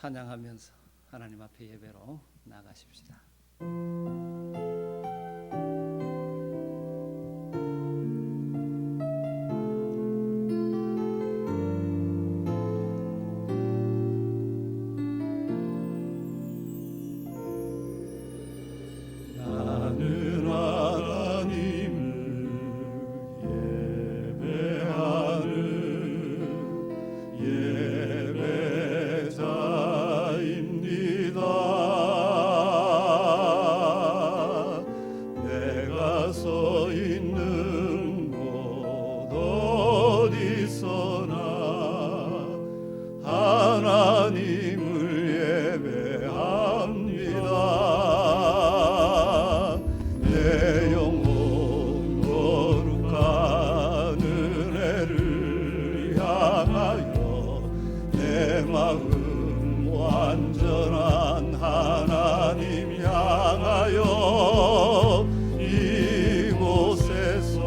찬양하면서 하나님 앞에 예배로 나가십시다. 완전한 하나님 향하여 이곳에서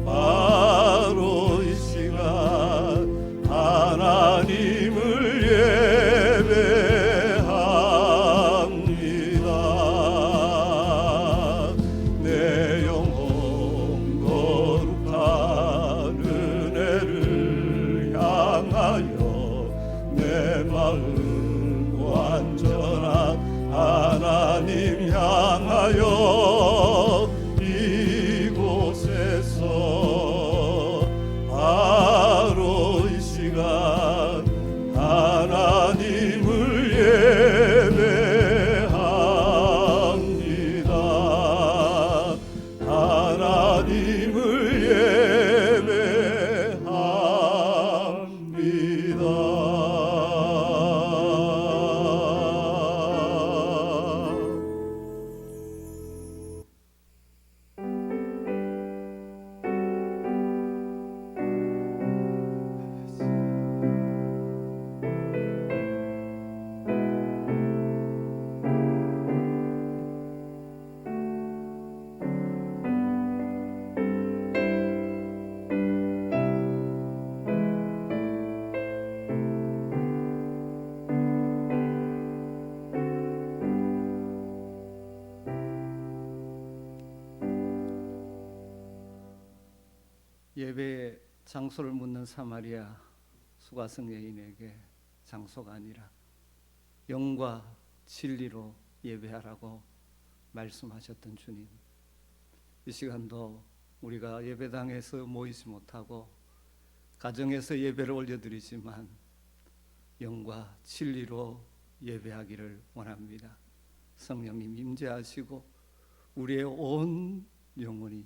바로 이 시간 하나님을 예배합니다. 내 영혼 거룩한 은혜를 향하여 내 마음 완전한 하나님 향하여 이곳에서 바로 이 시간 하나님을 예배합니다. 하나님을 예배합니다. 예배의 장소를 묻는 사마리아 수가성 여인에게 장소가 아니라 영과 진리로 예배하라고 말씀하셨던 주님, 이 시간도 우리가 예배당에서 모이지 못하고 가정에서 예배를 올려드리지만 영과 진리로 예배하기를 원합니다. 성령님 임재하시고 우리의 온 영혼이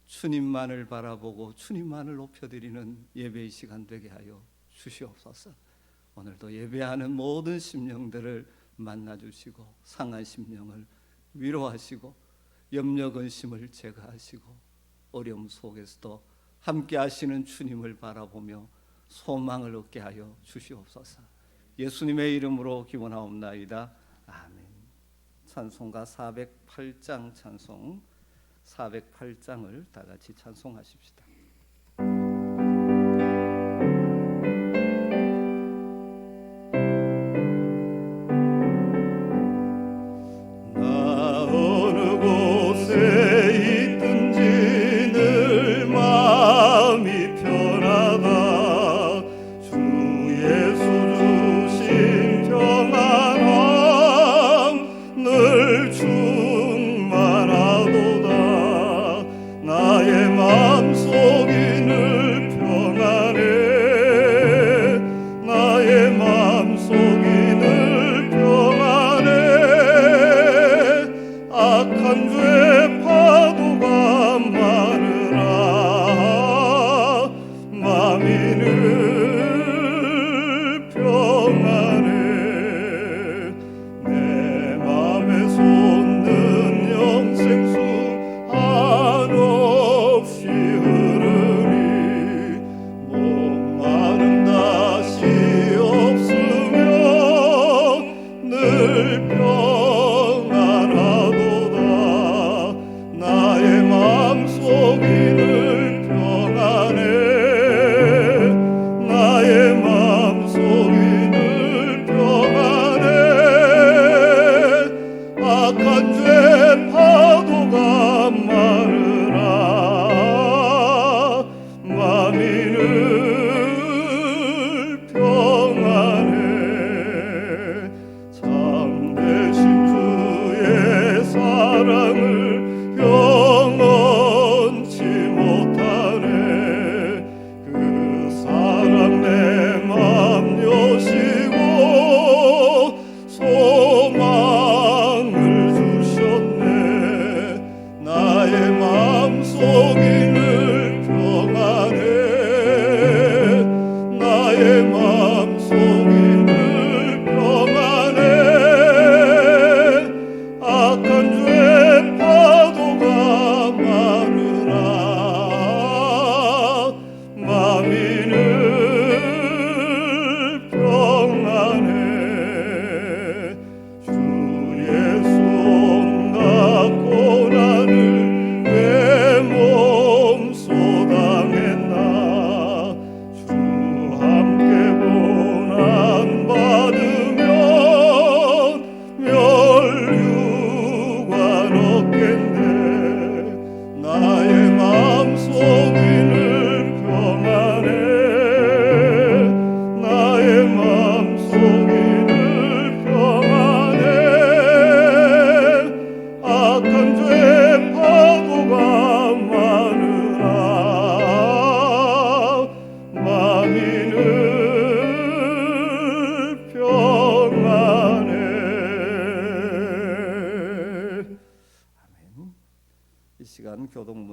주님만을 바라보고 주님만을 높여드리는 예배의 시간 되게 하여 주시옵소서. 오늘도 예배하는 모든 심령들을 만나주시고 상한 심령을 위로하시고 염려 근심을 제거하시고 어려움 속에서도 함께 하시는 주님을 바라보며 소망을 얻게 하여 주시옵소서. 예수님의 이름으로 기원하옵나이다. 아멘. 찬송가 408장 찬송 408장을 다 같이 찬송하십시다. 나 어느 곳에 있든지 늘 마음이 편하다. 주 예수 주신 평안함 늘 충만하도다. 나의 마음속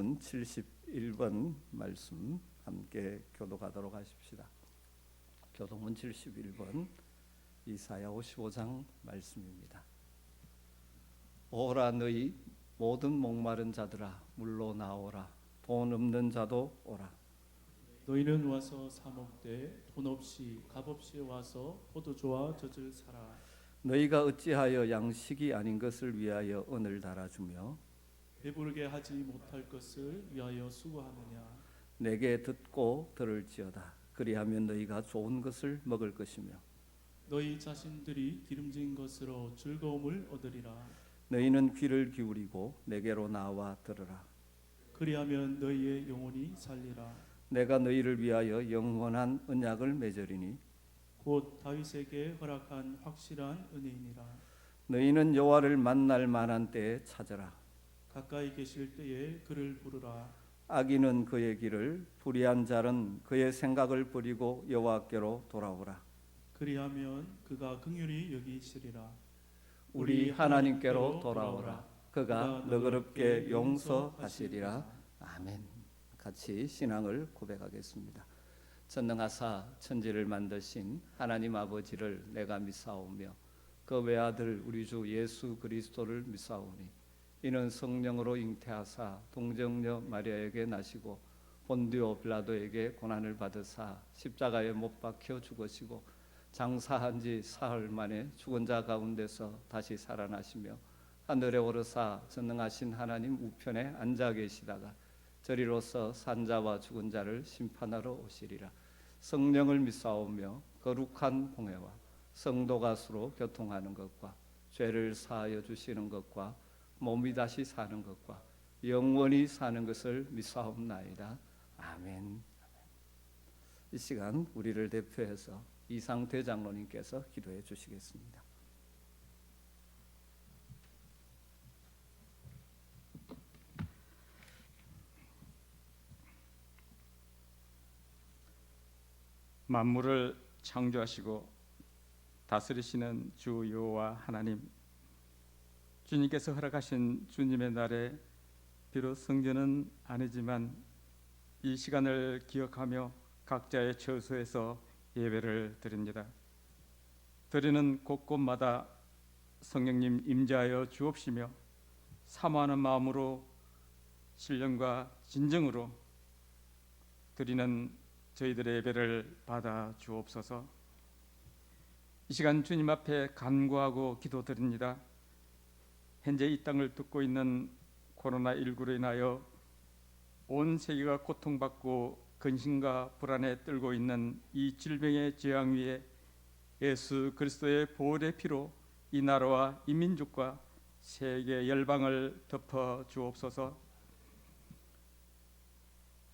교도문 71번 말씀 함께 교독하도록 하십시다. 교도문 71번 이사야 55장 말씀입니다. 오라 너희 모든 목마른 자들아 물로 나오라 돈 없는 자도 오라. 너희는 와서 사 먹되 돈 없이 값 없이 와서 포도주와 젖을 사라. 너희가 어찌하여 양식이 아닌 것을 위하여 은을 달아주며 배부르게 하지 못할 것을 위하여 수고하느냐. 내게 듣고 들을지어다. 그리하면 너희가 좋은 것을 먹을 것이며 너희 자신들이 기름진 것으로 즐거움을 얻으리라. 너희는 귀를 기울이고 내게로 나와 들으라. 그리하면 너희의 영혼이 살리라. 내가 너희를 위하여 영원한 언약을 맺으리니 곧 다윗에게 허락한 확실한 은혜이니라. 너희는 여호와를 만날 만한 때에 찾으라. 가까이 계실 때에 그를 부르라. 악인은 그의 길을 불의한 자는 그의 생각을 버리고 여호와께로 돌아오라. 그리하면 그가 긍휼히 여기시리라. 우리 하나님께로 돌아오라. 그가 너그럽게 용서하시리라. 아멘. 같이 신앙을 고백하겠습니다. 전능하사 천지를 만드신 하나님 아버지를 내가 믿사오며 그 외아들 우리 주 예수 그리스도를 믿사오니 이는 성령으로 잉태하사 동정녀 마리아에게 나시고 본디오 빌라도에게 고난을 받으사 십자가에 못 박혀 죽으시고 장사한 지 사흘 만에 죽은 자 가운데서 다시 살아나시며 하늘에 오르사 전능하신 하나님 우편에 앉아 계시다가 저리로서 산자와 죽은 자를 심판하러 오시리라. 성령을 믿사오며 거룩한 공회와 성도가 서로 교통하는 것과 죄를 사하여 주시는 것과 몸이 다시 사는 것과 영원히 사는 것을 믿사옵나이다. 아멘. 이 시간 우리를 대표해서 이상태 장로님께서 기도해 주시겠습니다. 만물을 창조하시고 다스리시는 주 여호와 하나님, 주님께서 허락하신 주님의 날에 비록 성전은 아니지만 이 시간을 기억하며 각자의 처소에서 예배를 드립니다. 드리는 곳곳마다 성령님 임재하여 주옵시며 사모하는 마음으로 신령과 진정으로 드리는 저희들의 예배를 받아 주옵소서. 이 시간 주님 앞에 간구하고 기도드립니다. 현재 이 땅을 듣고 있는 코로나19로 인하여 온 세계가 고통받고 근심과 불안에 떨고 있는 이 질병의 재앙 위에 예수 그리스도의 보혈의 피로 이 나라와 이 민족과 세계 열방을 덮어 주옵소서.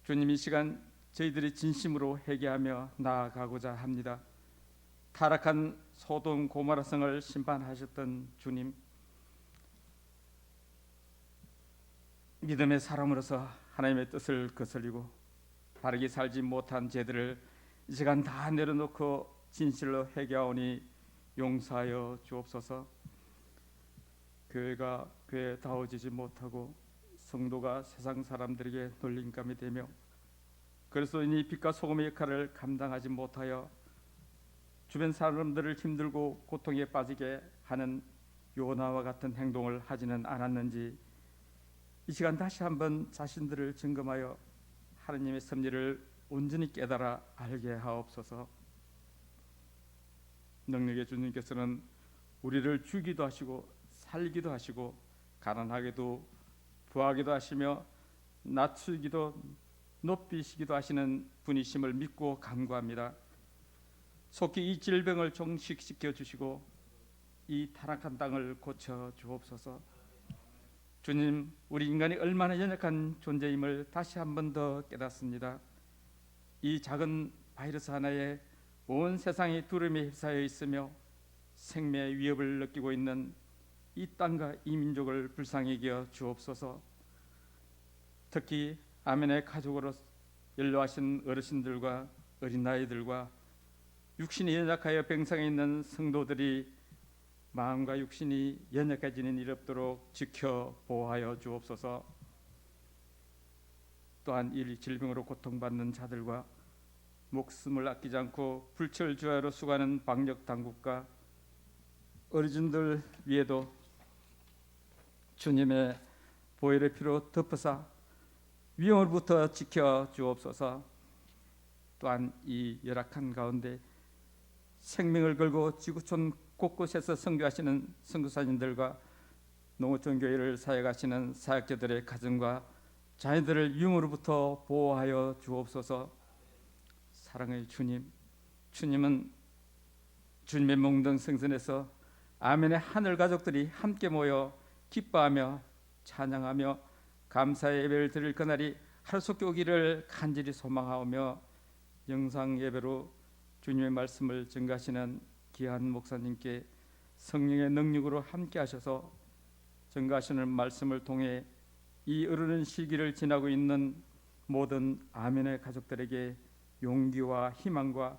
주님, 이 시간 저희들이 진심으로 회개하며 나아가고자 합니다. 타락한 소돔 고모라 성을 심판하셨던 주님, 믿음의 사람으로서 하나님의 뜻을 거스리고 바르게 살지 못한 죄들을 이 시간 다 내려놓고 진실로 회개하오니 용서하여 주옵소서. 교회가 교회다워지지 못하고 성도가 세상 사람들에게 놀림감이 되며 그리스도인이 빛과 소금의 역할을 감당하지 못하여 주변 사람들을 힘들고 고통에 빠지게 하는 요나와 같은 행동을 하지는 않았는지 이 시간 다시 한번 자신들을 점검하여 하나님의 섭리를 온전히 깨달아 알게 하옵소서. 능력의 주님께서는 우리를 주기도 하시고 살기도 하시고 가난하게도 부하게도 하시며 낮추기도 높이시기도 하시는 분이심을 믿고 간구합니다. 속히 이 질병을 종식시켜 주시고 이 타락한 땅을 고쳐 주옵소서. 주님, 우리 인간이 얼마나 연약한 존재임을 다시 한 번 더 깨닫습니다. 이 작은 바이러스 하나에 온 세상이 두려움에 휩싸여 있으며 생명의 위협을 느끼고 있는 이 땅과 이 민족을 불쌍히 여겨 주옵소서. 특히 아멘의 가족으로 연로하신 어르신들과 어린아이들과 육신이 연약하여 병상에 있는 성도들이 마음과 육신이 연약해지는 일 없도록 지켜 보호하여 주옵소서. 또한 이 질병으로 고통받는 자들과 목숨을 아끼지 않고 불철주야로 수고하는 방역 당국과 어르신들 위에도 주님의 보혈의 피로 덮으사 위험으로부터 지켜 주옵소서. 또한 이 열악한 가운데 생명을 걸고 지구촌 곳곳에서 선교하시는 선교사님들과 농어촌 교회를 사역하시는 사역자들의 가정과 자녀들을 위험으로부터 보호하여 주옵소서. 사랑의 주님, 주님은 주님의 몽둥 생선에서 아멘의 하늘 가족들이 함께 모여 기뻐하며 찬양하며 감사의 예배를 드릴 그날이 하루속히 오기를 간절히 소망하오며, 영상 예배로 주님의 말씀을 증거하시는 귀한 목사님께 성령의 능력으로 함께 하셔서 증거하시는 말씀을 통해 이 어려운 시기를 지나고 있는 모든 아멘의 가족들에게 용기와 희망과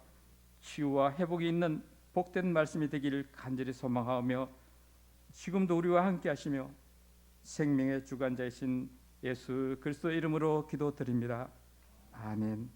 치유와 회복이 있는 복된 말씀이 되기를 간절히 소망하며, 지금도 우리와 함께 하시며 생명의 주관자이신 예수 그리스도의 이름으로 기도드립니다. 아멘.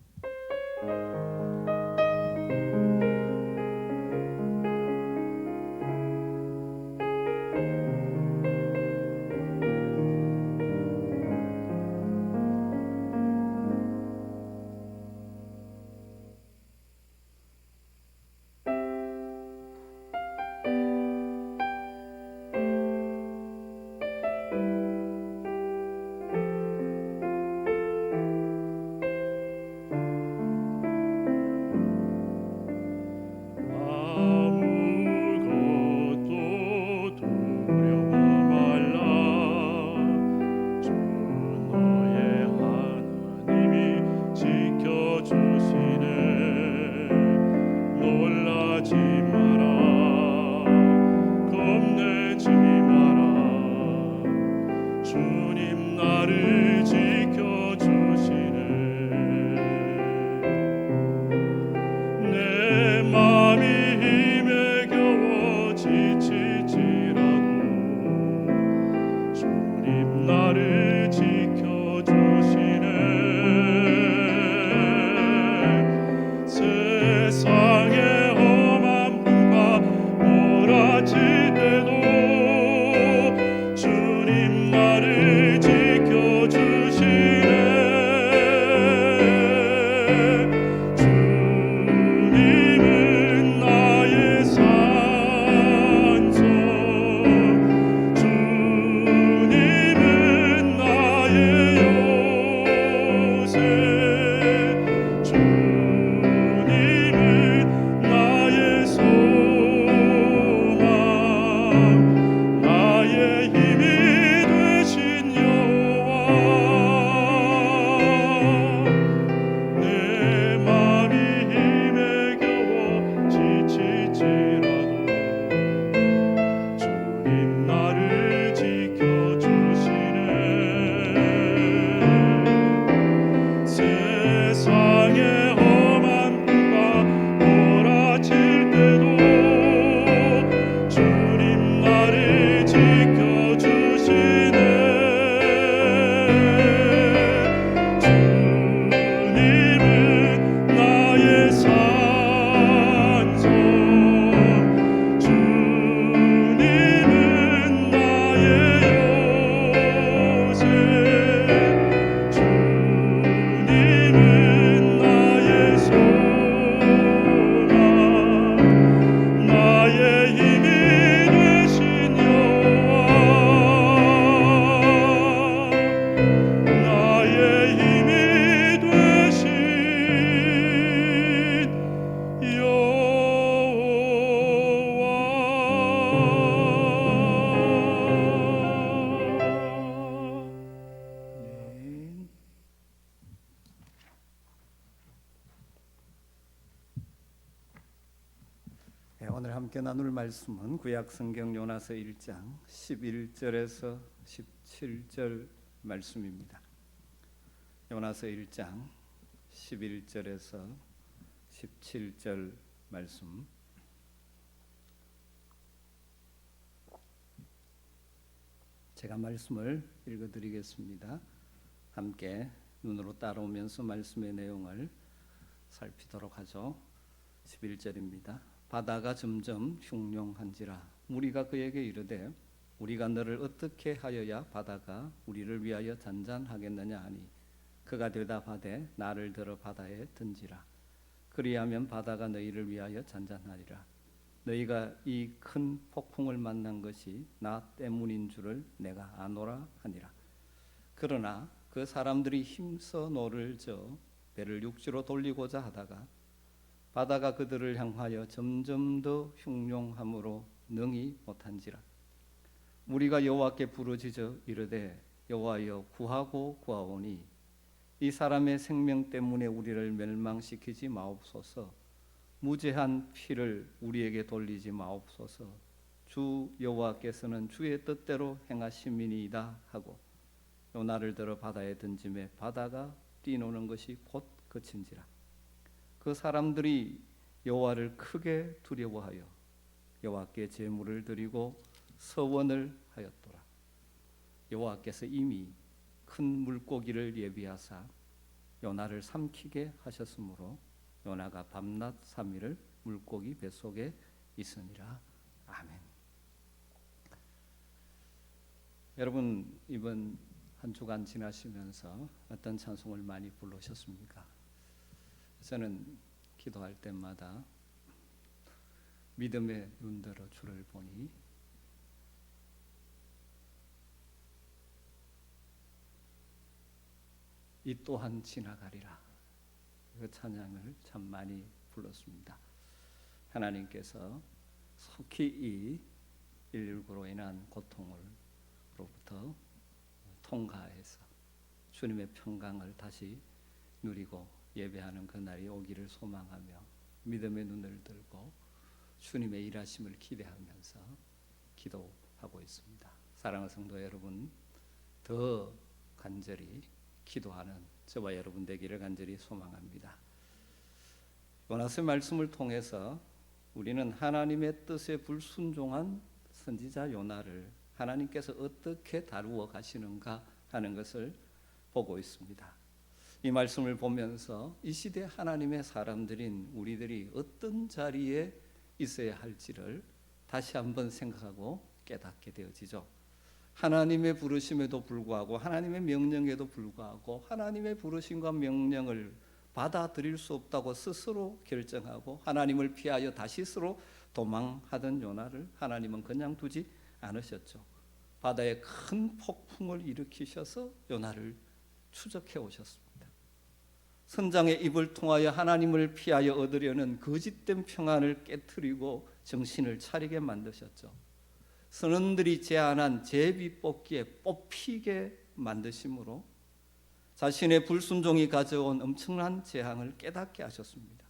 오늘 함께 나눌 말씀은 구약성경 요나서 1장 11절에서 17절 말씀입니다. 요나서 1장 11절에서 17절 말씀. 제가 말씀을 읽어드리겠습니다. 함께 눈으로 따라오면서 말씀의 내용을 살피도록 하죠. 11절입니다. 바다가 점점 흉룡한지라 무리가 그에게 이르되 우리가 너를 어떻게 하여야 바다가 우리를 위하여 잔잔하겠느냐 하니 그가 대답하되 나를 들어 바다에 던지라 그리하면 바다가 너희를 위하여 잔잔하리라 너희가 이 큰 폭풍을 만난 것이 나 때문인 줄을 내가 아노라 하니라. 그러나 그 사람들이 힘써 노를 저 배를 육지로 돌리고자 하다가 바다가 그들을 향하여 점점 더 흉룡함으로 능히 못한지라. 우리가 여호와께 부르짖어 이르되 여호와여 구하고 구하오니 이 사람의 생명 때문에 우리를 멸망시키지 마옵소서. 무죄한 피를 우리에게 돌리지 마옵소서. 주 여호와께서는 주의 뜻대로 행하심이니이다 하고 요나를 들어 바다에 던짐에 바다가 뛰노는 것이 곧 그친지라. 그 사람들이 여호와를 크게 두려워하여 여호와께 제물을 드리고 서원을 하였더라. 여호와께서 이미 큰 물고기를 예비하사 요나를 삼키게 하셨으므로 요나가 밤낮 3일을 물고기 뱃속에 있으니라. 아멘. 여러분 이번 한 주간 지나시면서 어떤 찬송을 많이 부르셨습니까? 저는 기도할 때마다 믿음의 눈들어 주를 보니 이 또한 지나가리라. 그 찬양을 참 많이 불렀습니다. 하나님께서 속히 이 119로 인한 고통으로부터 통과해서 주님의 평강을 다시 누리고 예배하는 그날이 오기를 소망하며 믿음의 눈을 들고 주님의 일하심을 기대하면서 기도하고 있습니다. 사랑하는 성도 여러분, 더 간절히 기도하는 저와 여러분 되기를 간절히 소망합니다. 요나서의 말씀을 통해서 우리는 하나님의 뜻에 불순종한 선지자 요나를 하나님께서 어떻게 다루어 가시는가 하는 것을 보고 있습니다. 이 말씀을 보면서 이 시대 하나님의 사람들인 우리들이 어떤 자리에 있어야 할지를 다시 한번 생각하고 깨닫게 되어지죠. 하나님의 부르심에도 불구하고 하나님의 명령에도 불구하고 하나님의 부르심과 명령을 받아들일 수 없다고 스스로 결정하고 하나님을 피하여 다시 스스로 도망하던 요나를 하나님은 그냥 두지 않으셨죠. 바다에 큰 폭풍을 일으키셔서 요나를 추적해 오셨습니다. 선장의 입을 통하여 하나님을 피하여 얻으려는 거짓된 평안을 깨트리고 정신을 차리게 만드셨죠. 선원들이 제안한 제비뽑기에 뽑히게 만드심으로 자신의 불순종이 가져온 엄청난 재앙을 깨닫게 하셨습니다.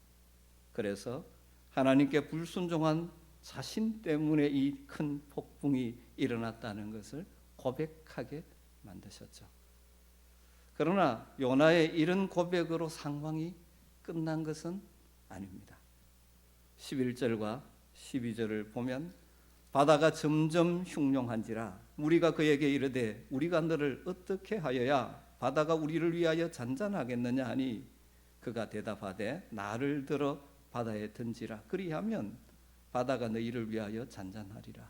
그래서 하나님께 불순종한 자신 때문에 이 큰 폭풍이 일어났다는 것을 고백하게 만드셨죠. 그러나 요나의 이런 고백으로 상황이 끝난 것은 아닙니다. 11절과 12절을 보면 바다가 점점 흉룡한지라 우리가 그에게 이르되 우리가 너를 어떻게 하여야 바다가 우리를 위하여 잔잔하겠느냐 하니 그가 대답하되 나를 들어 바다에 던지라 그리하면 바다가 너희를 위하여 잔잔하리라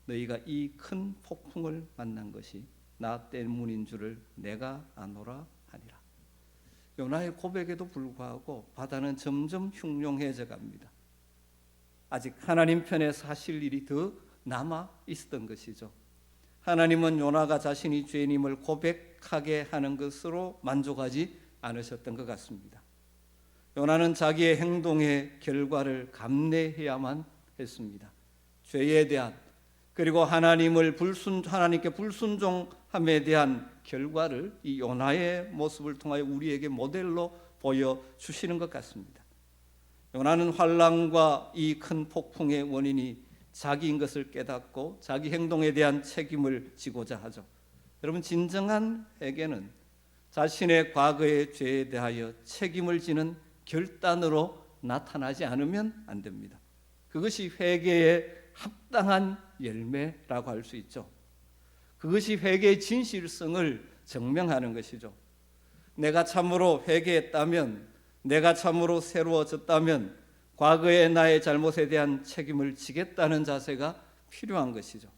너희가 이 큰 폭풍을 만난 것이 나 때문인 줄을 내가 아노라 하니라. 요나의 고백에도 불구하고 바다는 점점 흉룡해져 갑니다. 아직 하나님 편에서 하실 일이 더 남아 있었던 것이죠. 하나님은 요나가 자신이 죄인임을 고백하게 하는 것으로 만족하지 않으셨던 것 같습니다. 요나는 자기의 행동의 결과를 감내해야만 했습니다. 죄에 대한 그리고 하나님께 불순종함에 대한 결과를 이 요나의 모습을 통하여 우리에게 모델로 보여주시는 것 같습니다. 요나는 환난과 이 큰 폭풍의 원인이 자기인 것을 깨닫고 자기 행동에 대한 책임을 지고자 하죠. 여러분 진정한 회개는 자신의 과거의 죄에 대하여 책임을 지는 결단으로 나타나지 않으면 안 됩니다. 그것이 회개의 합당한 열매라고 할 수 있죠. 그것이 회개의 진실성을 증명하는 것이죠. 내가 참으로 회개했다면, 내가 참으로 새로워졌다면 과거의 나의 잘못에 대한 책임을 지겠다는 자세가 필요한 것이죠.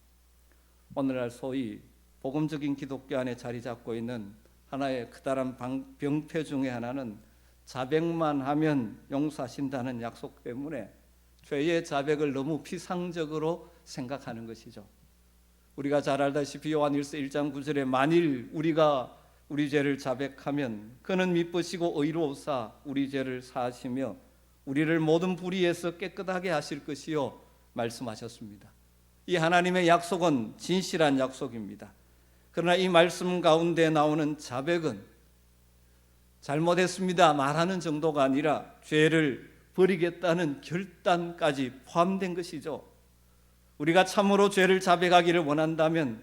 오늘날 소위 복음적인 기독교 안에 자리 잡고 있는 하나의 커다란 병폐 중에 하나는 자백만 하면 용서하신다는 약속 때문에 죄의 자백을 너무 피상적으로 생각하는 것이죠. 우리가 잘 알다시피 요한일서 1장 9절에 만일 우리가 우리 죄를 자백하면 그는 미쁘시고 의로우사 우리 죄를 사하시며 우리를 모든 불의에서 깨끗하게 하실 것이요 말씀하셨습니다. 이 하나님의 약속은 진실한 약속입니다. 그러나 이 말씀 가운데 나오는 자백은 잘못했습니다 말하는 정도가 아니라 죄를 버리겠다는 결단까지 포함된 것이죠. 우리가 참으로 죄를 자백하기를 원한다면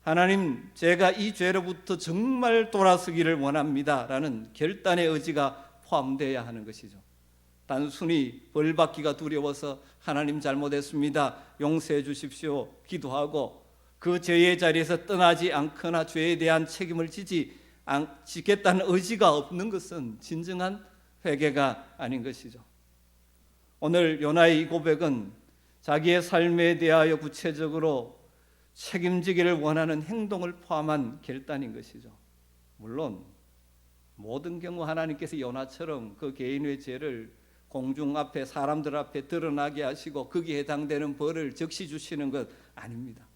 하나님, 제가 이 죄로부터 정말 돌아서기를 원합니다 라는 결단의 의지가 포함되어야 하는 것이죠. 단순히 벌받기가 두려워서 하나님 잘못했습니다, 용서해 주십시오 기도하고 그 죄의 자리에서 떠나지 않거나 죄에 대한 책임을 지겠다는 의지가 없는 것은 진정한 회개가 아닌 것이죠. 오늘 요나의 이 고백은 자기의 삶에 대하여 구체적으로 책임지기를 원하는 행동을 포함한 결단인 것이죠. 물론 모든 경우 하나님께서 요나처럼 그 개인의 죄를 공중 앞에 사람들 앞에 드러나게 하시고 거기에 해당되는 벌을 적시 주시는 것 아닙니다.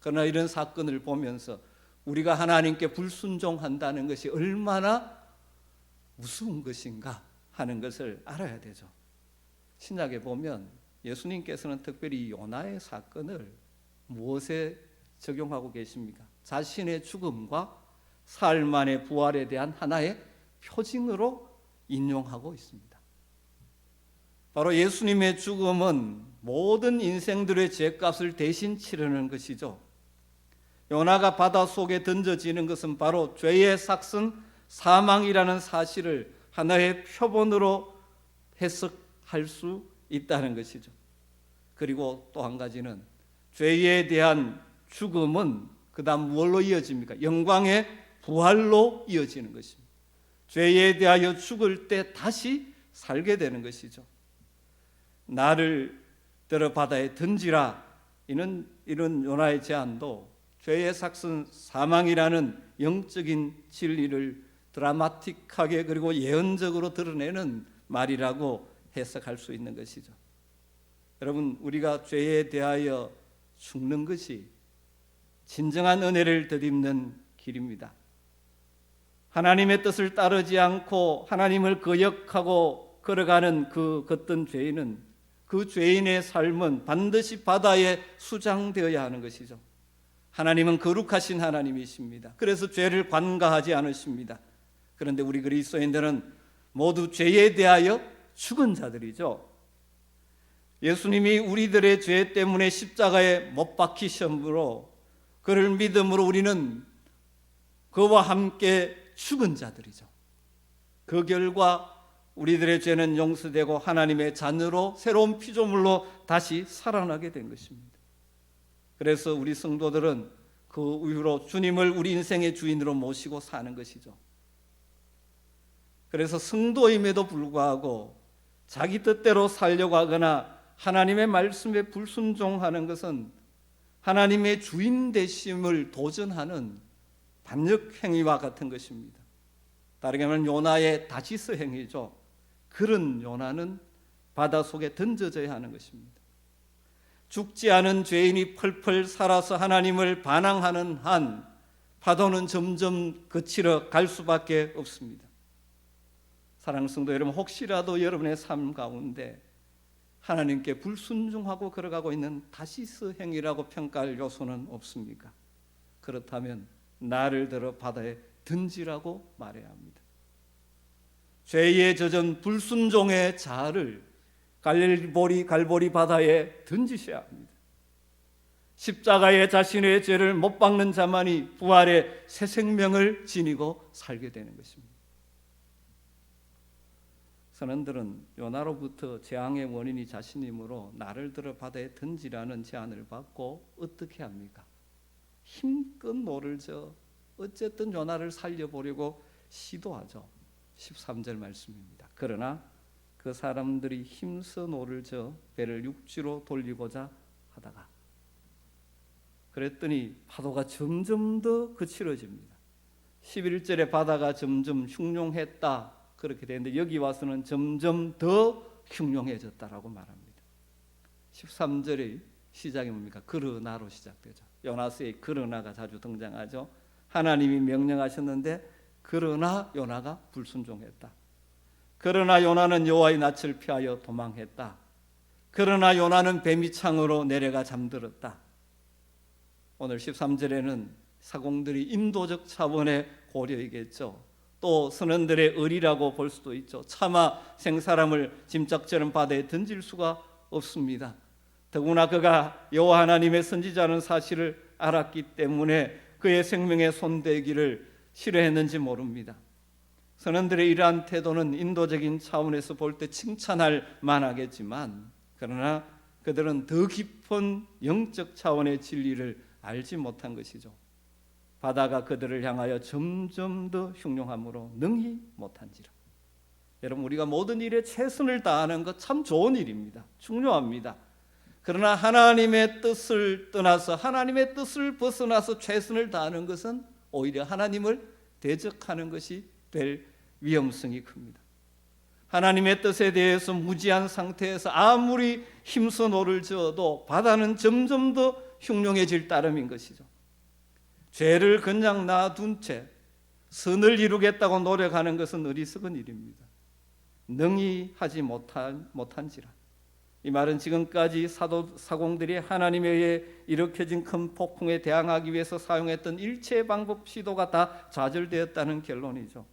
그러나 이런 사건을 보면서 우리가 하나님께 불순종한다는 것이 얼마나 무서운 것인가 하는 것을 알아야 되죠. 신약에 보면 예수님께서는 특별히 요나의 사건을 무엇에 적용하고 계십니까? 자신의 죽음과 사흘 만의 부활에 대한 하나의 표징으로 인용하고 있습니다. 바로 예수님의 죽음은 모든 인생들의 죄값을 대신 치르는 것이죠. 요나가 바다 속에 던져지는 것은 바로 죄의 삭슨 사망이라는 사실을 하나의 표본으로 해석할 수 있다는 것이죠. 그리고 또 한 가지는 죄에 대한 죽음은 그 다음 무엇로 이어집니까? 영광의 부활로 이어지는 것입니다. 죄에 대하여 죽을 때 다시 살게 되는 것이죠. 나를 들어 바다에 던지라, 이런 요나의 제안도 죄의 삭슨 사망이라는 영적인 진리를 드라마틱하게 그리고 예언적으로 드러내는 말이라고 해석할 수 있는 것이죠. 여러분, 우리가 죄에 대하여 죽는 것이 진정한 은혜를 덧입는 길입니다. 하나님의 뜻을 따르지 않고 하나님을 거역하고 걸어가는 그 걷던 죄인은, 그 죄인의 삶은 반드시 바다에 수장되어야 하는 것이죠. 하나님은 거룩하신 하나님이십니다. 그래서 죄를 관가하지 않으십니다. 그런데 우리 그리스도인들은 모두 죄에 대하여 죽은 자들이죠. 예수님이 우리들의 죄 때문에 십자가에 못 박히심으로 그를 믿음으로 우리는 그와 함께 죽은 자들이죠. 그 결과 우리들의 죄는 용서되고 하나님의 자녀로 새로운 피조물로 다시 살아나게 된 것입니다. 그래서 우리 성도들은 그 이후로 주님을 우리 인생의 주인으로 모시고 사는 것이죠. 그래서 성도임에도 불구하고 자기 뜻대로 살려고 하거나 하나님의 말씀에 불순종하는 것은 하나님의 주인 되심을 도전하는 반역 행위와 같은 것입니다. 다르게 말하면 요나의 다시스 행위죠. 그런 요나는 바다 속에 던져져야 하는 것입니다. 죽지 않은 죄인이 펄펄 살아서 하나님을 반항하는 한 파도는 점점 그치러 갈 수밖에 없습니다. 사랑하는 성도 여러분, 혹시라도 여러분의 삶 가운데 하나님께 불순종하고 걸어가고 있는 다시스 행위라고 평가할 요소는 없습니까? 그렇다면 나를 들어 바다에 던지라고 말해야 합니다. 죄에 젖은 불순종의 자아를 갈보리 바다에 던지셔야 합니다. 십자가에 자신의 죄를 못 박는 자만이 부활의 새 생명을 지니고 살게 되는 것입니다. 선원들은 요나로부터 재앙의 원인이 자신이므로 나를 들어 바다에 던지라는 제안을 받고 어떻게 합니까? 힘껏 노를 저 어쨌든 요나를 살려보려고 시도하죠. 13절 말씀입니다. 그러나 그 사람들이 힘써 노를 저 배를 육지로 돌리고자 하다가 그랬더니 파도가 점점 더 거칠어집니다. 11절에 바다가 점점 흉룡했다 그렇게 되는데 여기 와서는 점점 더 흉룡해졌다라고 말합니다. 13절의 시작이 뭡니까? 그러나로 시작되죠. 요나스의 그러나가 자주 등장하죠. 하나님이 명령하셨는데 그러나 요나가 불순종했다. 그러나 요나는 여호와의 낯을 피하여 도망했다. 그러나 요나는 뱀이 창으로 내려가 잠들었다. 오늘 13절에는 사공들이 인도적 차원의 고려이겠죠. 또 선원들의 의리라고 볼 수도 있죠. 차마 생사람을 짐짝처럼 바다에 던질 수가 없습니다. 더구나 그가 여호와 하나님의 선지자라는 사실을 알았기 때문에 그의 생명에 손대기를 싫어했는지 모릅니다. 선원들의 이러한 태도는 인도적인 차원에서 볼 때 칭찬할 만하겠지만 그러나 그들은 더 깊은 영적 차원의 진리를 알지 못한 것이죠. 바다가 그들을 향하여 점점 더 흉룡함으로 능히 못한지라. 여러분, 우리가 모든 일에 최선을 다하는 것 참 좋은 일입니다. 중요합니다. 그러나 하나님의 뜻을 떠나서 하나님의 뜻을 벗어나서 최선을 다하는 것은 오히려 하나님을 대적하는 것이 될 위험성이 큽니다. 하나님의 뜻에 대해서 무지한 상태에서 아무리 힘써 노를 저어도 바다는 점점 더 흉룡해질 따름인 것이죠. 죄를 그냥 놔둔 채 선을 이루겠다고 노력하는 것은 어리석은 일입니다. 능히 하지 못한지라. 이 말은 지금까지 사공들이 하나님에 의해 일으켜진 큰 폭풍에 대항하기 위해서 사용했던 일체의 방법 시도가 다 좌절되었다는 결론이죠.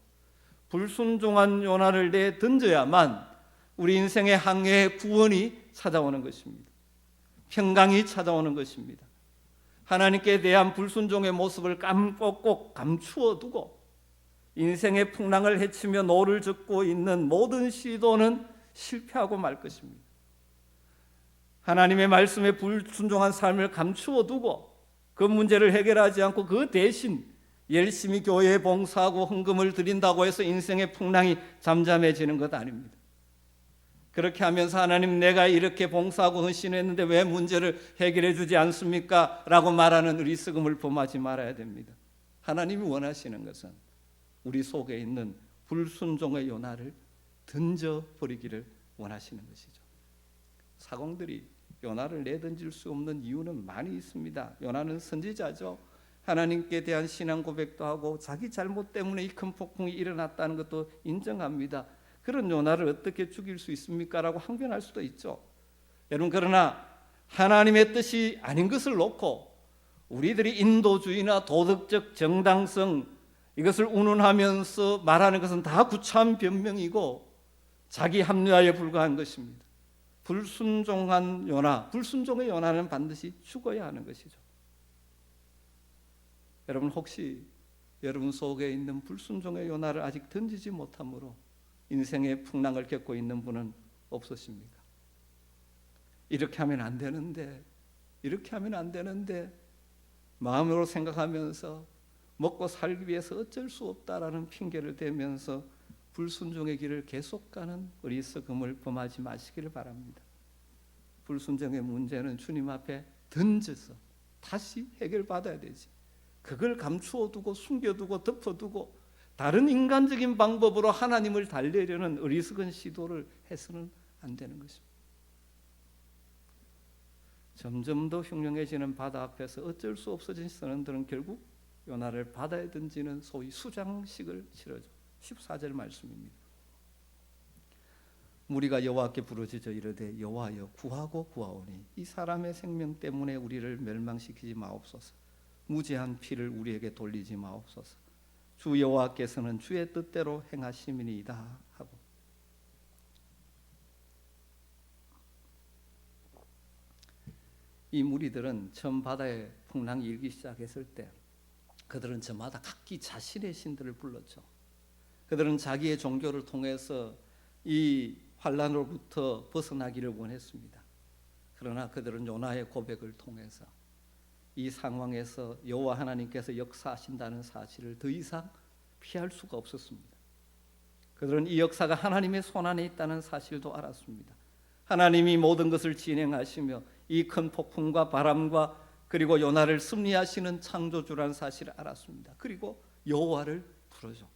불순종한 요나를 내던져야만 우리 인생의 항해의 구원이 찾아오는 것입니다. 평강이 찾아오는 것입니다. 하나님께 대한 불순종의 모습을 꼭꼭 감추어 두고 인생의 풍랑을 헤치며 노를 젓고 있는 모든 시도는 실패하고 말 것입니다. 하나님의 말씀에 불순종한 삶을 감추어 두고 그 문제를 해결하지 않고 그 대신 열심히 교회에 봉사하고 헌금을 드린다고 해서 인생의 풍랑이 잠잠해지는 것 아닙니다. 그렇게 하면서 하나님, 내가 이렇게 봉사하고 헌신했는데 왜 문제를 해결해 주지 않습니까? 라고 말하는 어리석음을 범하지 말아야 됩니다. 하나님이 원하시는 것은 우리 속에 있는 불순종의 요나를 던져버리기를 원하시는 것이죠. 사공들이 요나를 내던질 수 없는 이유는 많이 있습니다. 요나는 선지자죠. 하나님께 대한 신앙 고백도 하고 자기 잘못 때문에 이 큰 폭풍이 일어났다는 것도 인정합니다. 그런 요나를 어떻게 죽일 수 있습니까? 라고 항변할 수도 있죠. 여러분, 그러나 하나님의 뜻이 아닌 것을 놓고 우리들이 인도주의나 도덕적 정당성 이것을 운운하면서 말하는 것은 다 구차한 변명이고 자기 합리화에 불과한 것입니다. 불순종한 요나, 불순종의 요나는 반드시 죽어야 하는 것이죠. 여러분, 혹시 여러분 속에 있는 불순종의 요나를 아직 던지지 못함으로 인생의 풍랑을 겪고 있는 분은 없으십니까? 이렇게 하면 안 되는데, 이렇게 하면 안 되는데 마음으로 생각하면서 먹고 살기 위해서 어쩔 수 없다라는 핑계를 대면서 불순종의 길을 계속 가는 어리석음을 범하지 마시기를 바랍니다. 불순종의 문제는 주님 앞에 던져서 다시 해결받아야 되지. 그걸 감추어두고 숨겨두고 덮어두고 다른 인간적인 방법으로 하나님을 달래려는 어리석은 시도를 해서는 안 되는 것입니다. 점점 더 흉흉해지는 바다 앞에서 어쩔 수 없어진 선원들은 결국 요나를 바다에 던지는 소위 수장식을 치르죠. 14절 말씀입니다. 무리가 여호와께 부르짖어 이르되 여호와여 구하고 구하오니 이 사람의 생명 때문에 우리를 멸망시키지 마옵소서. 무죄한 피를 우리에게 돌리지 마옵소서. 주 여호와께서는 주의 뜻대로 행하심이니이다 하고, 이 무리들은 처음 바다에 풍랑이 일기 시작했을 때 그들은 저마다 각기 자신의 신들을 불렀죠. 그들은 자기의 종교를 통해서 이 환란으로부터 벗어나기를 원했습니다. 그러나 그들은 요나의 고백을 통해서 이 상황에서 여호와 하나님께서 역사하신다는 사실을 더 이상 피할 수가 없었습니다. 그들은 이 역사가 하나님의 손안에 있다는 사실도 알았습니다. 하나님이 모든 것을 진행하시며 이 큰 폭풍과 바람과 그리고 요나를 섭리하시는 창조주라는 사실을 알았습니다. 그리고 여호와를 부르죠.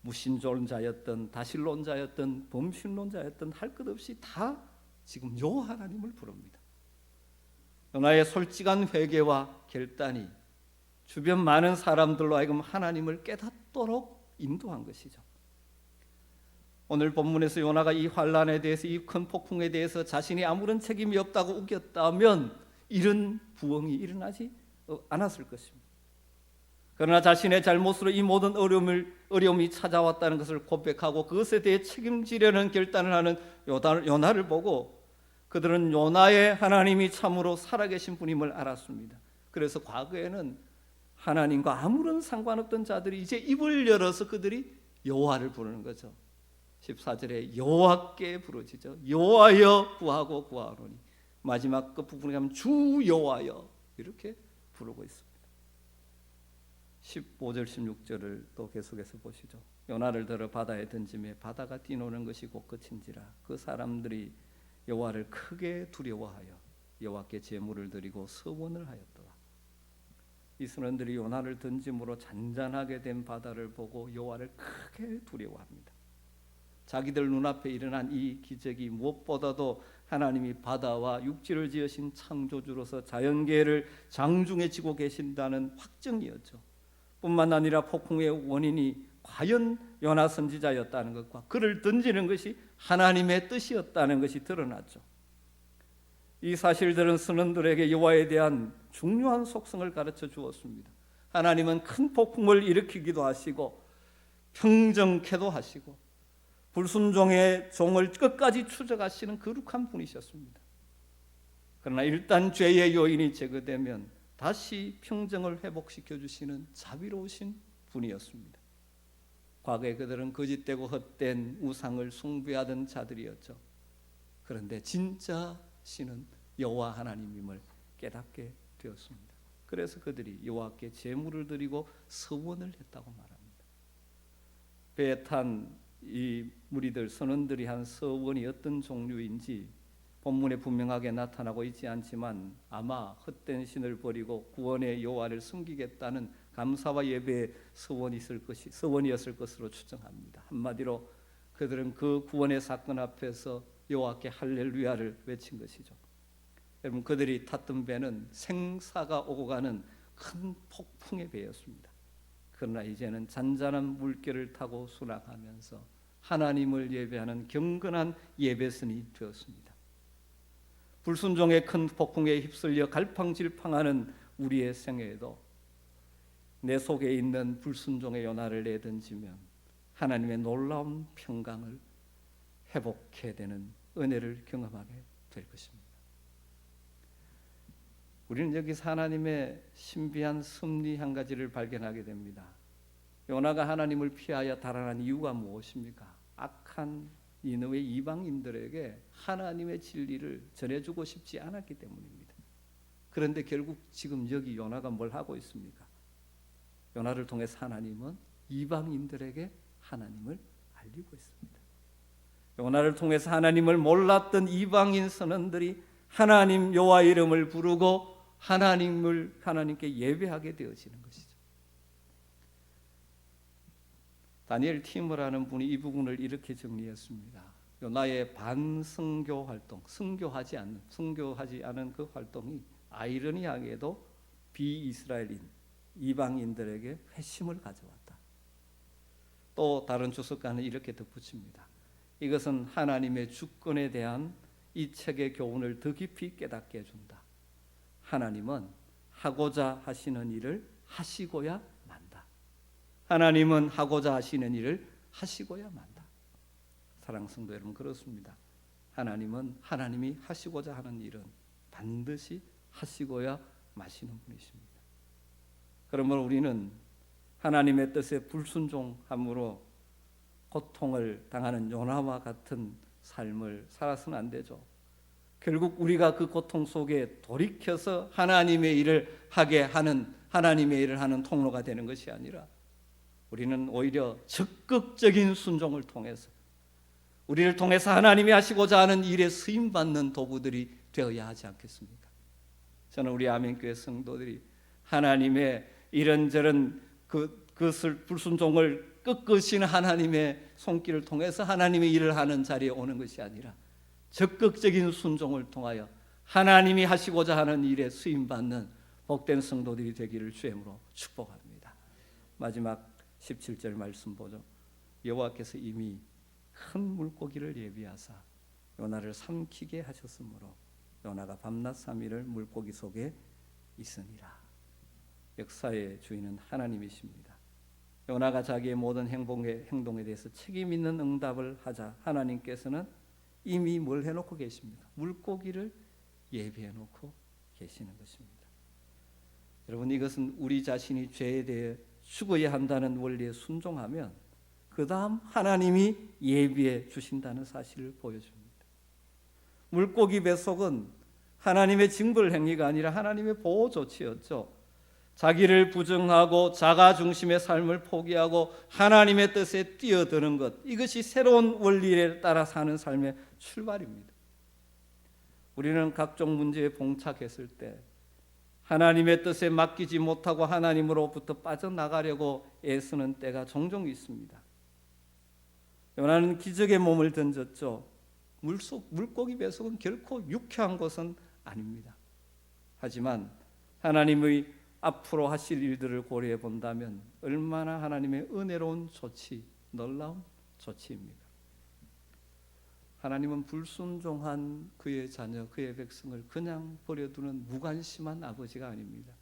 무신론자였던 다신론자였던 범신론자였던 할 것 없이 다 지금 여호와 하나님을 부릅니다. 요나의 솔직한 회개와 결단이 주변 많은 사람들로 하여금 하나님을 깨닫도록 인도한 것이죠. 오늘 본문에서 요나가 이 환란에 대해서 이 큰 폭풍에 대해서 자신이 아무런 책임이 없다고 우겼다면 이런 부흥이 일어나지 않았을 것입니다. 그러나 자신의 잘못으로 이 모든 어려움이 찾아왔다는 것을 고백하고 그것에 대해 책임지려는 결단을 하는 요나를 보고 그들은 요나의 하나님이 참으로 살아계신 분임을 알았습니다. 그래서 과거에는 하나님과 아무런 상관없던 자들이 이제 입을 열어서 그들이 여호와를 부르는 거죠. 14절에 여호와께 부르짖어 여호와여 구하고 구하노니 마지막 끝부분에 가면 주 여호와여 이렇게 부르고 있습니다. 15절 16절을 또 계속해서 보시죠. 요나를 들어 바다에 던짐에 바다가 뛰노는 것이 곧 끝인지라 그 사람들이 여호와를 크게 두려워하여 여호와께 제물을 드리고 서원을 하였더라. 이 선원들이 요나를 던짐으로 잔잔하게 된 바다를 보고 여호와를 크게 두려워합니다. 자기들 눈앞에 일어난 이 기적이 무엇보다도 하나님이 바다와 육지를 지으신 창조주로서 자연계를 장중에 지고 계신다는 확증이었죠. 뿐만 아니라 폭풍의 원인이 과연 요나 선지자였다는 것과 그를 던지는 것이 하나님의 뜻이었다는 것이 드러났죠. 이 사실들은 선원들에게 여호와에 대한 중요한 속성을 가르쳐 주었습니다. 하나님은 큰 폭풍을 일으키기도 하시고 평정케도 하시고 불순종의 종을 끝까지 추적하시는 거룩한 분이셨습니다. 그러나 일단 죄의 요인이 제거되면 다시 평정을 회복시켜 주시는 자비로우신 분이었습니다. 과거에 그들은 거짓되고 헛된 우상을 숭배하던 자들이었죠. 그런데 진짜 신은 여호와 하나님임을 깨닫게 되었습니다. 그래서 그들이 여호와께 제물을 드리고 서원을 했다고 말합니다. 배에 탄 이 무리들 선원들이 한 서원이 어떤 종류인지 본문에 분명하게 나타나고 있지 않지만 아마 헛된 신을 버리고 구원의 여호와를 숨기겠다는 감사와 예배의 서원이었을 것으로 추정합니다. 한마디로 그들은 그 구원의 사건 앞에서 여호와께 할렐루야를 외친 것이죠. 여러분 그들이 탔던 배는 생사가 오고 가는 큰 폭풍의 배였습니다. 그러나 이제는 잔잔한 물결을 타고 순항하면서 하나님을 예배하는 경건한 예배선이 되었습니다. 불순종의 큰 폭풍에 휩쓸려 갈팡질팡하는 우리의 생애에도 내 속에 있는 불순종의 요나를 내던지면 하나님의 놀라운 평강을 회복해야 되는 은혜를 경험하게 될 것입니다. 우리는 여기서 하나님의 신비한 섭리 한 가지를 발견하게 됩니다. 요나가 하나님을 피하여 달아난 이유가 무엇입니까? 악한 니느웨 이방인들에게 하나님의 진리를 전해주고 싶지 않았기 때문입니다. 그런데 결국 지금 여기 요나가 뭘 하고 있습니까? 요나를 통해서 하나님은 이방인들에게 하나님을 알리고 있습니다. 요나를 통해서 하나님을 몰랐던 이방인 선원들이 하나님 여호와 이름을 부르고 하나님께 예배하게 되어지는 것이죠. 다니엘 티머라는 분이 이 부분을 이렇게 정리했습니다. 요나의 반성교 활동, 순교하지 않은 그 활동이 아이러니하게도 비이스라엘인 이방인들에게 회심을 가져왔다. 또 다른 주석가는 이렇게 덧붙입니다. 이것은 하나님의 주권에 대한 이 책의 교훈을 더 깊이 깨닫게 해준다. 하나님은 하고자 하시는 일을 하시고야 만다. 하나님은 하고자 하시는 일을 하시고야 만다. 사랑하는 성도 여러분, 그렇습니다. 하나님은 하나님이 하시고자 하는 일은 반드시 하시고야 마시는 분이십니다. 그러므로 우리는 하나님의 뜻에 불순종함으로 고통을 당하는 요나와 같은 삶을 살아서는 안 되죠. 결국 우리가 그 고통 속에 돌이켜서 하나님의 일을 하는 통로가 되는 것이 아니라 우리는 오히려 적극적인 순종을 통해서 우리를 통해서 하나님이 하시고자 하는 일에 쓰임받는 도구들이 되어야 하지 않겠습니까? 저는 우리 아멘교회 성도들이 하나님의 이런저런 그것을 불순종을 꺾으시는 하나님의 손길을 통해서 하나님의 일을 하는 자리에 오는 것이 아니라 적극적인 순종을 통하여 하나님이 하시고자 하는 일에 쓰임받는 복된 성도들이 되기를 주임으로 축복합니다. 마지막 17절 말씀 보죠. 여호와께서 이미 큰 물고기를 예비하사 요나를 삼키게 하셨으므로 요나가 밤낮 3일을 물고기 속에 있으니라. 역사의 주인은 하나님이십니다. 요나가 자기의 모든 행동에 대해서 책임 있는 응답을 하자 하나님께서는 이미 뭘 해놓고 계십니까? 물고기를 예비해놓고 계시는 것입니다. 여러분, 이것은 우리 자신이 죄에 대해 죽어야 한다는 원리에 순종하면 그 다음 하나님이 예비해 주신다는 사실을 보여줍니다. 물고기 뱃속은 하나님의 징벌 행위가 아니라 하나님의 보호 조치였죠. 자기를 부정하고 자가 중심의 삶을 포기하고 하나님의 뜻에 뛰어드는 것, 이것이 새로운 원리에 따라 사는 삶의 출발입니다. 우리는 각종 문제에 봉착했을 때 하나님의 뜻에 맡기지 못하고 하나님으로부터 빠져나가려고 애쓰는 때가 종종 있습니다. 요나는 기적의 몸을 던졌죠. 물고기 뱃속은 결코 유쾌한 것은 아닙니다. 하지만 하나님의 앞으로 하실 일들을 고려해 본다면 얼마나 하나님의 은혜로운 조치, 놀라운 조치입니까? 하나님은 불순종한 그의 자녀, 그의 백성을 그냥 버려두는 무관심한 아버지가 아닙니다.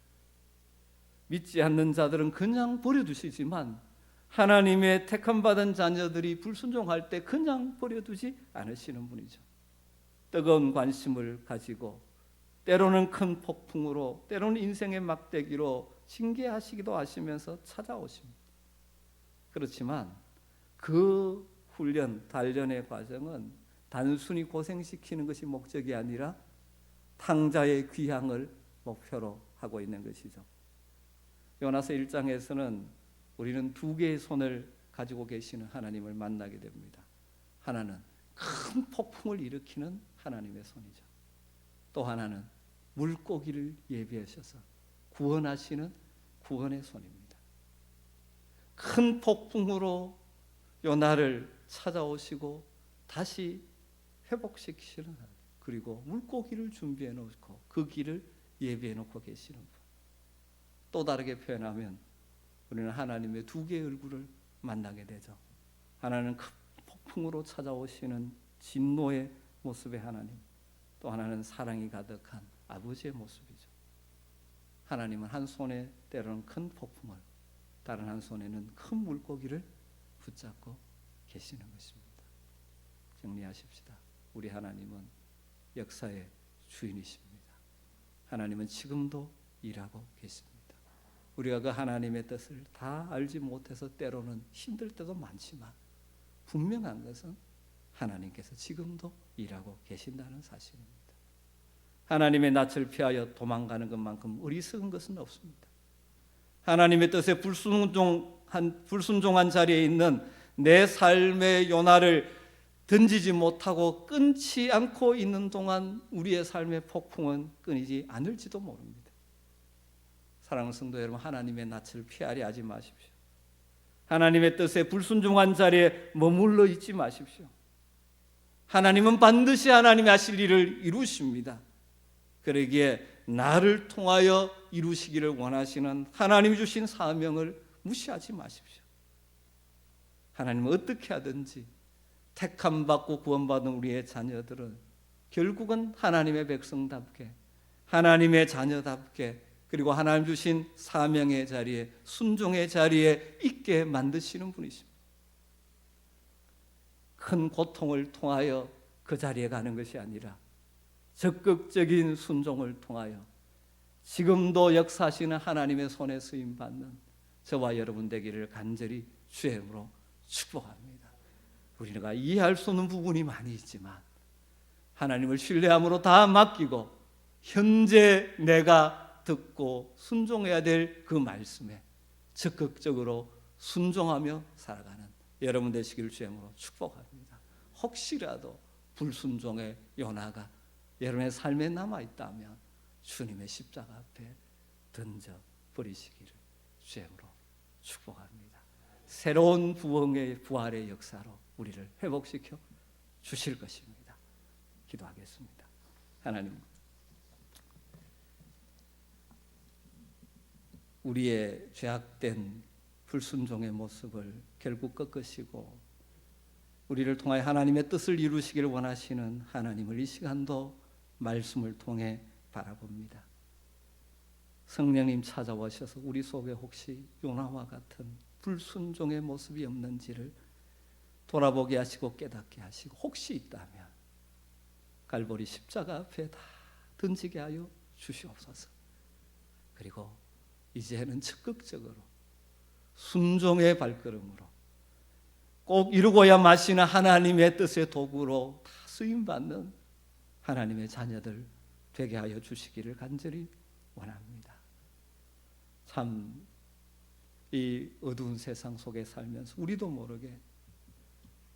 믿지 않는 자들은 그냥 버려두시지만 하나님의 택함받은 자녀들이 불순종할 때 그냥 버려두지 않으시는 분이죠. 뜨거운 관심을 가지고 때로는 큰 폭풍으로, 때로는 인생의 막대기로 징계하시기도 하시면서 찾아오십니다. 그렇지만 그 훈련, 단련의 과정은 단순히 고생시키는 것이 목적이 아니라 탕자의 귀향을 목표로 하고 있는 것이죠. 요나서 1장에서는 우리는 두 개의 손을 가지고 계시는 하나님을 만나게 됩니다. 하나는 큰 폭풍을 일으키는 하나님의 손이죠. 또 하나는 물고기를 예비하셔서 구원하시는 구원의 손입니다. 큰 폭풍으로 요나를 찾아오시고 다시 회복시키시는 하나님, 그리고 물고기를 준비해 놓고 그 길을 예비해 놓고 계시는 분. 또 다르게 표현하면 우리는 하나님의 두 개의 얼굴을 만나게 되죠. 하나는 큰 폭풍으로 찾아오시는 진노의 모습의 하나님, 또 하나는 사랑이 가득한 아버지의 모습이죠. 하나님은 한 손에 때로는 큰 폭풍을, 다른 한 손에는 큰 물고기를 붙잡고 계시는 것입니다. 정리하십시다. 우리 하나님은 역사의 주인이십니다. 하나님은 지금도 일하고 계십니다. 우리가 그 하나님의 뜻을 다 알지 못해서 때로는 힘들 때도 많지만 분명한 것은 하나님께서 지금도 일하고 계신다는 사실입니다. 하나님의 낯을 피하여 도망가는 것만큼 어리석은 것은 없습니다. 하나님의 뜻에 불순종한 자리에 있는 내 삶의 요나를 던지지 못하고 끊지 않고 있는 동안 우리의 삶의 폭풍은 끊이지 않을지도 모릅니다. 사랑하는 성도 여러분, 하나님의 낯을 피하려 하지 마십시오. 하나님의 뜻에 불순종한 자리에 머물러 있지 마십시오. 하나님은 반드시 하나님이 하실 일을 이루십니다. 그러기에 나를 통하여 이루시기를 원하시는 하나님이 주신 사명을 무시하지 마십시오. 하나님은 어떻게 하든지 택함받고 구원받은 우리의 자녀들은 결국은 하나님의 백성답게, 하나님의 자녀답게, 그리고 하나님 주신 사명의 자리에, 순종의 자리에 있게 만드시는 분이십니다. 큰 고통을 통하여 그 자리에 가는 것이 아니라 적극적인 순종을 통하여 지금도 역사하시는 하나님의 손에 쓰임받는 저와 여러분 되기를 간절히 주의 이름으로 축복합니다. 우리가 이해할 수 없는 부분이 많이 있지만 하나님을 신뢰함으로 다 맡기고 현재 내가 듣고 순종해야 될 그 말씀에 적극적으로 순종하며 살아가는 여러분 되시길 주님으로 축복합니다. 혹시라도 불순종의 연화가 여러분의 삶에 남아있다면 주님의 십자가 앞에 던져 버리시기를 주님으로 축복합니다. 새로운 부활의 역사로 우리를 회복시켜 주실 것입니다. 기도하겠습니다. 하나님, 우리의 죄악된 불순종의 모습을 결국 꺾으시고 우리를 통하여 하나님의 뜻을 이루시기를 원하시는 하나님을 이 시간도 말씀을 통해 바라봅니다. 성령님 찾아오셔서 우리 속에 혹시 요나와 같은 불순종의 모습이 없는지를 돌아보게 하시고 깨닫게 하시고, 혹시 있다면 갈보리 십자가 앞에 다 던지게 하여 주시옵소서. 그리고 이제는 적극적으로 순종의 발걸음으로 꼭 이루고야 마시는 하나님의 뜻의 도구로 다 쓰임받는 하나님의 자녀들 되게 하여 주시기를 간절히 원합니다. 참 이 어두운 세상 속에 살면서 우리도 모르게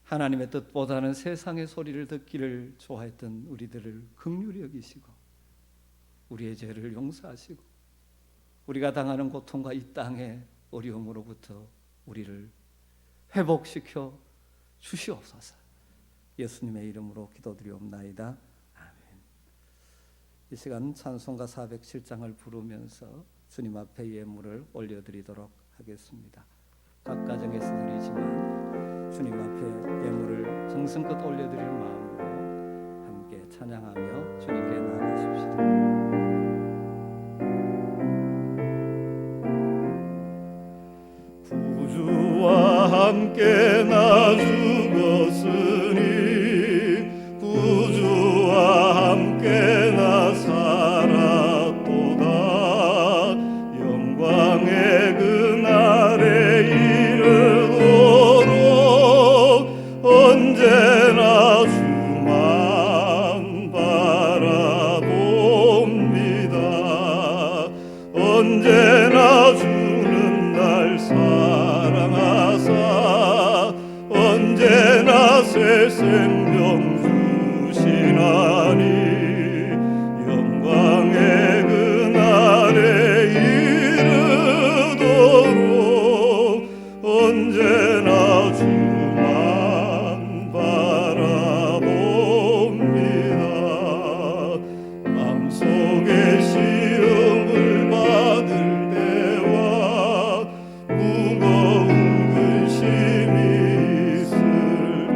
하나님의 뜻보다는 세상의 소리를 듣기를 좋아했던 우리들을 긍휼히 여기시고 우리의 죄를 용서하시고 우리가 당하는 고통과 이 땅의 어려움으로부터 우리를 회복시켜 주시옵소서. 예수님의 이름으로 기도드리옵나이다. 아멘. 이 시간 찬송가 407장을 부르면서 주님 앞에 예물을 올려드리도록 하겠습니다. 각 가정에서 드리지만 주님 앞에 예물을 정성껏 올려드릴 마음으로 함께 찬양하며 주님께 나아가십시다. 구주와 함께 나 죽었으니 구주와 함께 나 살았도다. 영광의 그날에 이르도록 언제나 주만 바라봅니다. 언제나 주는 날 사랑하사 언제나 새 생명 주시나니 영광의 그날에 이르도록 언제나 주만 바라봅니다. 마음속에 시험을 받을 때와 무거운 근심이 있을 때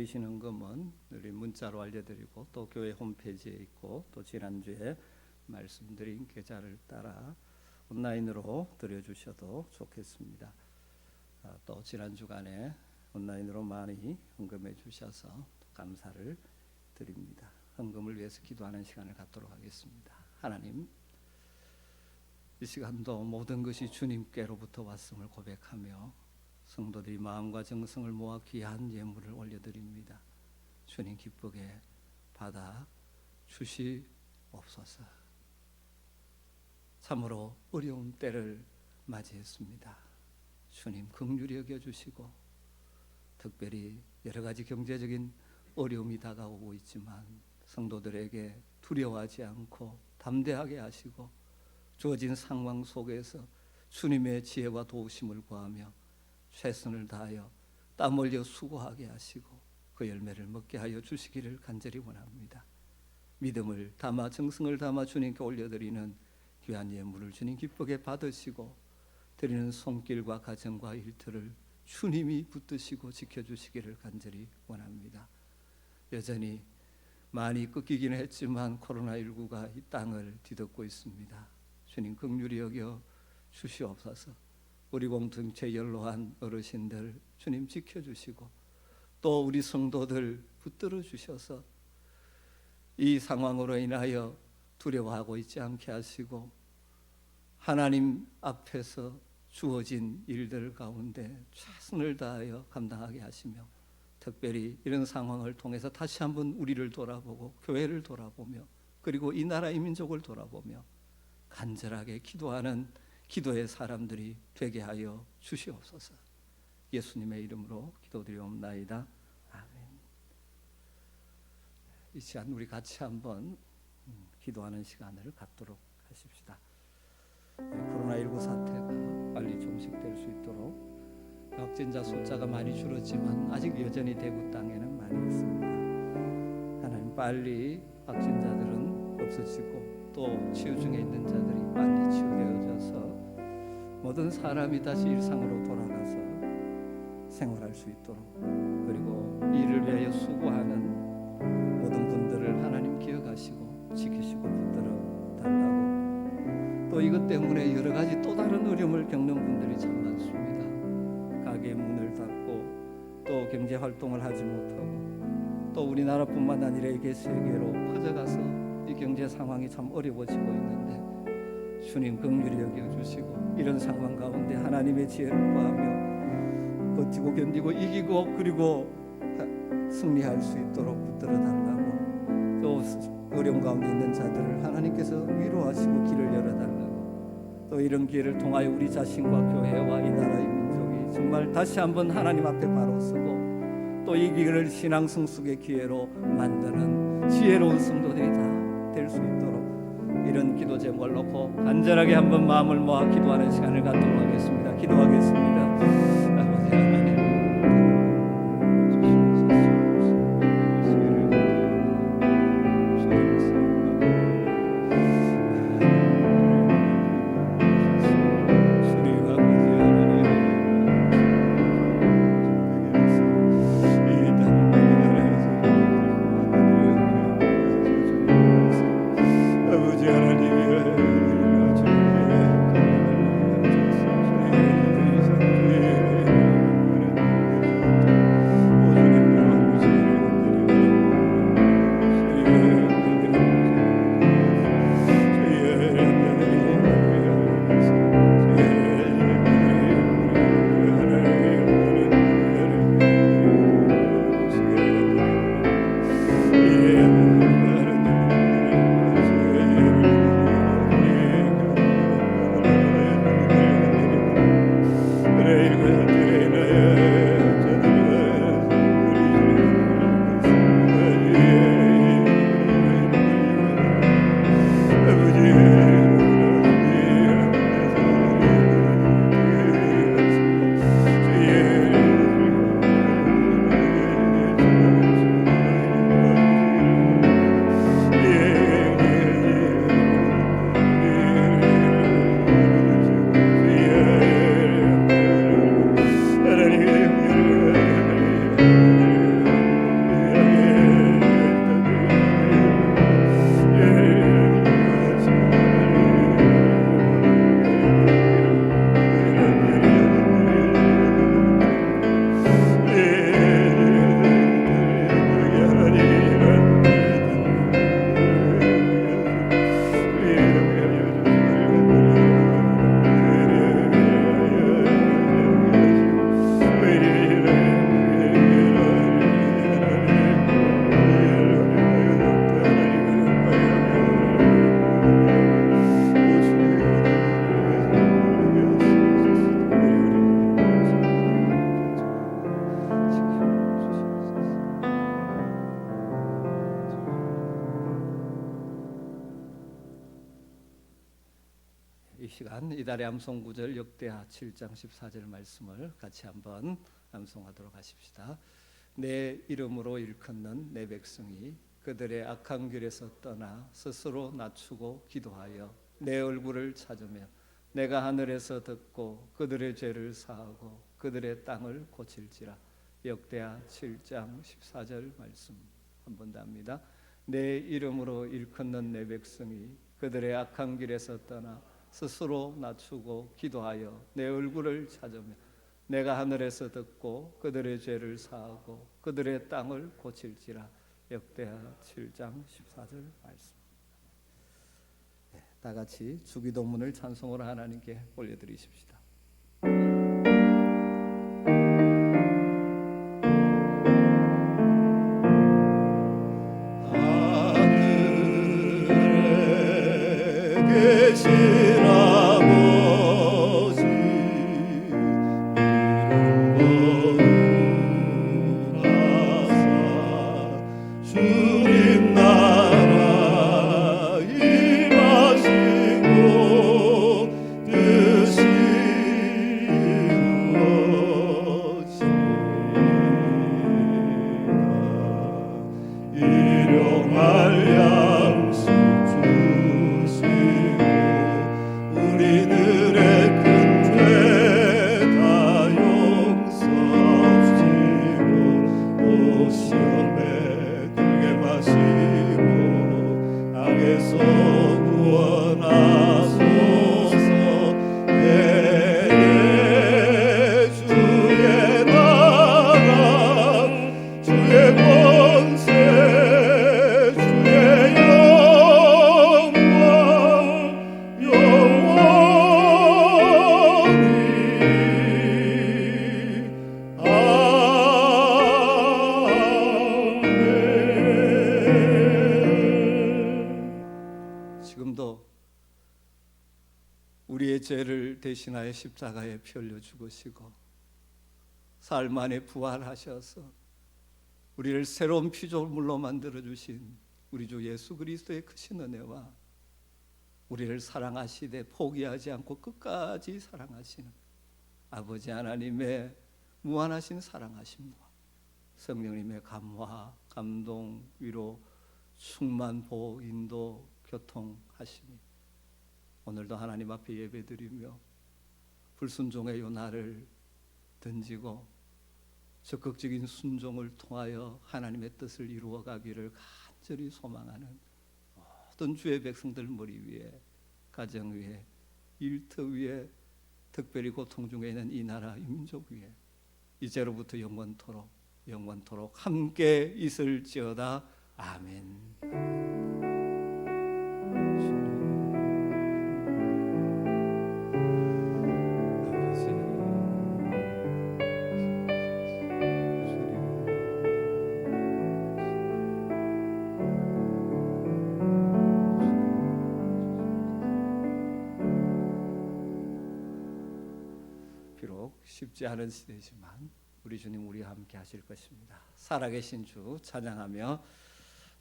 드리시는 헌금은 우리 문자로 알려드리고 또 교회 홈페이지에 있고 또 지난주에 말씀드린 계좌를 따라 온라인으로 드려주셔도 좋겠습니다. 또 지난 주간에 온라인으로 많이 헌금해 주셔서 감사를 드립니다. 헌금을 위해서 기도하는 시간을 갖도록 하겠습니다. 하나님, 이 시간도 모든 것이 주님께로부터 왔음을 고백하며 성도들이 마음과 정성을 모아 귀한 예물을 올려드립니다. 주님 기쁘게 받아 주시옵소서. 참으로 어려운 때를 맞이했습니다. 주님 긍휼히 여겨주시고 특별히 여러 가지 경제적인 어려움이 다가오고 있지만 성도들에게 두려워하지 않고 담대하게 하시고 주어진 상황 속에서 주님의 지혜와 도우심을 구하며 최선을 다하여 땀 흘려 수고하게 하시고 그 열매를 먹게 하여 주시기를 간절히 원합니다. 믿음을 담아 정성을 담아 주님께 올려드리는 귀한 예물을 주님 기쁘게 받으시고 드리는 손길과 가정과 일터를 주님이 붙드시고 지켜주시기를 간절히 원합니다. 여전히 많이 꺾이기는 했지만 코로나19가 이 땅을 뒤덮고 있습니다. 주님 긍휼히 여겨 주시옵소서. 우리 공동체 연로한 어르신들 주님 지켜주시고 또 우리 성도들 붙들어 주셔서 이 상황으로 인하여 두려워하고 있지 않게 하시고 하나님 앞에서 주어진 일들 가운데 최선을 다하여 감당하게 하시며 특별히 이런 상황을 통해서 다시 한번 우리를 돌아보고 교회를 돌아보며 그리고 이 나라 이 민족을 돌아보며 간절하게 기도하는 기도의 사람들이 되게 하여 주시옵소서. 예수님의 이름으로 기도드리옵나이다. 아멘. 이 시간 우리 같이 한번 기도하는 시간을 갖도록 하십시다. 코로나19 사태가 빨리 종식될 수 있도록 확진자 숫자가 많이 줄었지만 아직 여전히 대구 땅에는 많이 있습니다. 하나님 빨리 확진자들은 없어지고 또 치유 중에 있는 자들이 빨리 치유되어져서 모든 사람이 다시 일상으로 돌아가서 생활할 수 있도록 그리고 이를 위하여 수고하는 모든 분들을 하나님 기억하시고 지키시고 붙들어 달라고 또 이것 때문에 여러 가지 또 다른 어려움을 겪는 분들이 참 많습니다. 가게 문을 닫고 또 경제 활동을 하지 못하고 또 우리나라뿐만 아니라 이게 세계로 퍼져가서 이 경제 상황이 참 어려워지고 있는데 주님 긍휼히 여겨주시고 이런 상황 가운데 하나님의 지혜를 구하며 버티고 견디고 이기고 그리고 승리할 수 있도록 붙들어 달라고 또 어려운 가운데 있는 자들을 하나님께서 위로하시고 길을 열어달라고 또 이런 기회를 통하여 우리 자신과 교회와 이 나라의 민족이 정말 다시 한번 하나님 앞에 바로 서고 또 이 기회를 신앙 성숙의 기회로 만드는 지혜로운 성도들이 다 될 수 있도록 이런 기도 제목을 놓고 간절하게 한번 마음을 모아 기도하는 시간을 갖도록 하겠습니다. 기도하겠습니다. 아버지 하나님 이 시간 이달의 암송 구절 역대하 7장 14절 말씀을 같이 한번 암송하도록 하십시다. 내 이름으로 일컫는 내 백성이 그들의 악한 길에서 떠나 스스로 낮추고 기도하여 내 얼굴을 찾으며 내가 하늘에서 듣고 그들의 죄를 사하고 그들의 땅을 고칠지라. 역대하 7장 14절 말씀 한 번 더 합니다. 내 이름으로 일컫는 내 백성이 그들의 악한 길에서 떠나 스스로 낮추고 기도하여 내 얼굴을 찾으며 내가 하늘에서 듣고 그들의 죄를 사하고 그들의 땅을 고칠지라. 역대하 7장 14절 말씀. 네, 다 같이 주기도문을 찬송으로 하나님께 올려드리십시다. 계신 아버지 이름 거룩하사 주님 나라 임하시고 뜻이 이루어지이다. 일용할 양식 주시고 우리들의 큰 죄 다 용서하시고 또 시험에 들게 마시고 악에서 구원하소서. 내게 주의 나라 주의 권세 주의 영광 영원히 아멘. 지금도 우리의 죄를 대신하여 십자가에 피 흘려 죽으시고 사흘 만에 부활하셔서 우리를 새로운 피조물로 만들어 주신 우리 주 예수 그리스도의 크신 은혜와 우리를 사랑하시되 포기하지 않고 끝까지 사랑하시는 아버지 하나님의 무한하신 사랑하심과 성령님의 감화, 감동, 위로, 충만, 보호, 인도, 교통하심이 오늘도 하나님 앞에 예배드리며 불순종의 요나를 던지고 적극적인 순종을 통하여 하나님의 뜻을 이루어가기를 간절히 소망하는 모든 주의 백성들 머리 위에, 가정 위에, 일터 위에, 특별히 고통 중에 있는 이 나라 이 민족 위에 이제로부터 영원토록 함께 있을지어다. 아멘. 비록 쉽지 않은 시대지만 우리 주님 우리와 함께 하실 것입니다. 살아계신 주 찬양하며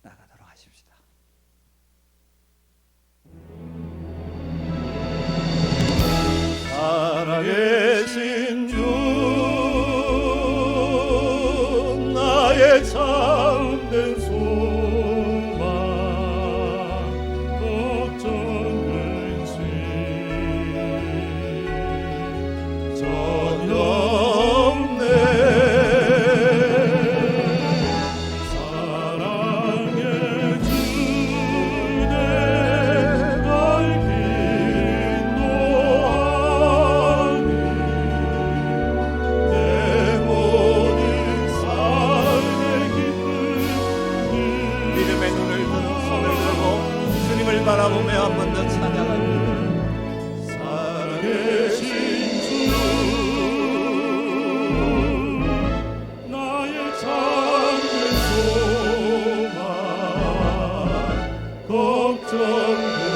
나가도록 하십시다. 살아계신 주 나의 참된 소망 걱정 근심 전혀 없네. 사랑의 주 내가 인도하니 내 모든 삶의 기쁨 믿음의 눈을 든 손을 들고 주님을 바라보며 한 번 더 찬양합니다. 살아계신 주 나의 참된 소망 걱정